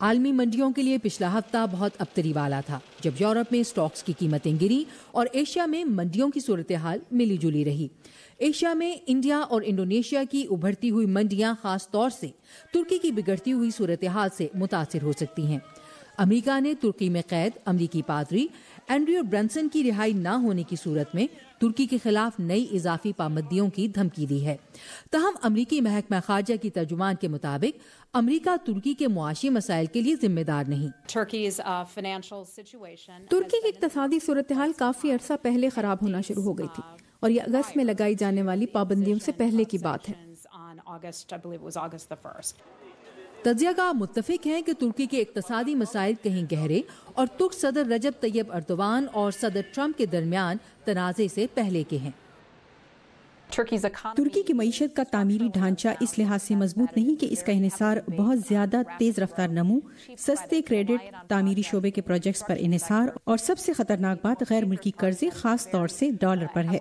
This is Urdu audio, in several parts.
عالمی منڈیوں کے لیے پچھلا ہفتہ بہت ابتری والا تھا، جب یورپ میں سٹاکس کی قیمتیں گریں اور ایشیا میں منڈیوں کی صورتحال ملی جلی رہی۔ ایشیا میں انڈیا اور انڈونیشیا کی ابھرتی ہوئی منڈیاں خاص طور سے ترکی کی بگڑتی ہوئی صورتحال سے متاثر ہو سکتی ہیں۔ امریکہ نے ترکی میں قید امریکی پادری اینڈریو برنسن کی رہائی نہ ہونے کی صورت میں ترکی کے خلاف نئی اضافی پابندیوں کی دھمکی دی ہے۔ تاہم امریکی محکمہ خارجہ کی ترجمان کے مطابق امریکہ ترکی کے معاشی مسائل کے لیے ذمہ دار نہیں۔ ترکی کی اقتصادی صورتحال کافی عرصہ پہلے خراب ہونا شروع ہو گئی تھی اور یہ اگست میں لگائی جانے والی پابندیوں سے پہلے کی بات ہے۔ تجزیہ کار متفق ہیں کہ ترکی کے اقتصادی مسائل کہیں گہرے اور ترک صدر رجب طیب اردوان اور صدر ٹرمپ کے درمیان تنازع سے پہلے کے ہیں۔ ترکی کی معیشت کا تعمیری ڈھانچہ اس لحاظ سے مضبوط نہیں کہ اس کا انحصار بہت زیادہ تیز رفتار نمو، سستے کریڈٹ، تعمیری شعبے کے پروجیکٹس پر انحصار اور سب سے خطرناک بات غیر ملکی قرضے خاص طور سے ڈالر پر ہے۔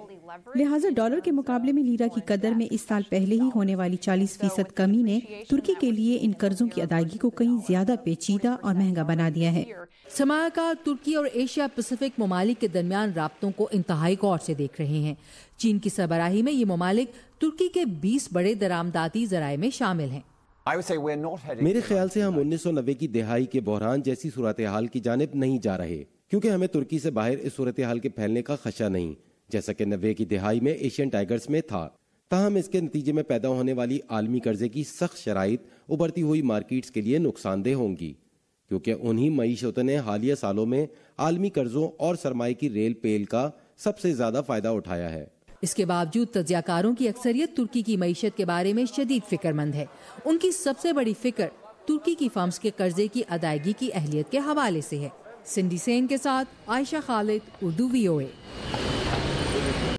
لہٰذا ڈالر کے مقابلے میں لیرا کی قدر میں اس سال پہلے ہی ہونے والی 40% کمی نے ترکی کے لیے ان قرضوں کی ادائیگی کو کہیں زیادہ پیچیدہ اور مہنگا بنا دیا ہے۔ سرمایہ کار ترکی اور ایشیا پیسفک ممالک کے درمیان رابطوں کو انتہائی غور سے دیکھ رہے ہیں۔ چین کی سربراہی میں یہ ممالک ترکی کے 20 بڑے درآمداتی ذرائع میں شامل ہیں۔ میرے خیال سے ہم 1990 کی دہائی کے بحران جیسی صورتحال کی جانب نہیں جا رہے، کیونکہ ہمیں ترکی سے باہر اس صورتحال کے پھیلنے کا خدشہ نہیں، جیسا کہ 90 کی دہائی میں ایشین ٹائیگرز میں تھا۔ تاہم اس کے نتیجے میں پیدا ہونے والی عالمی قرضے کی سخت شرائط ابھرتی ہوئی مارکیٹس کے لیے نقصان دہ ہوں گی، کیونکہ انہی معیشتوں نے حالیہ سالوں میں عالمی قرضوں اور سرمایہ کی ریل پیل کا سب سے زیادہ فائدہ اٹھایا ہے۔ اس کے باوجود تجزیہ کاروں کی اکثریت ترکی کی معیشت کے بارے میں شدید فکر مند ہے۔ ان کی سب سے بڑی فکر ترکی کی فرمز کے قرضے کی ادائیگی کی اہلیت کے حوالے سے ہے۔ سنڈی سین کے ساتھ عائشہ خالد، اردو VOA۔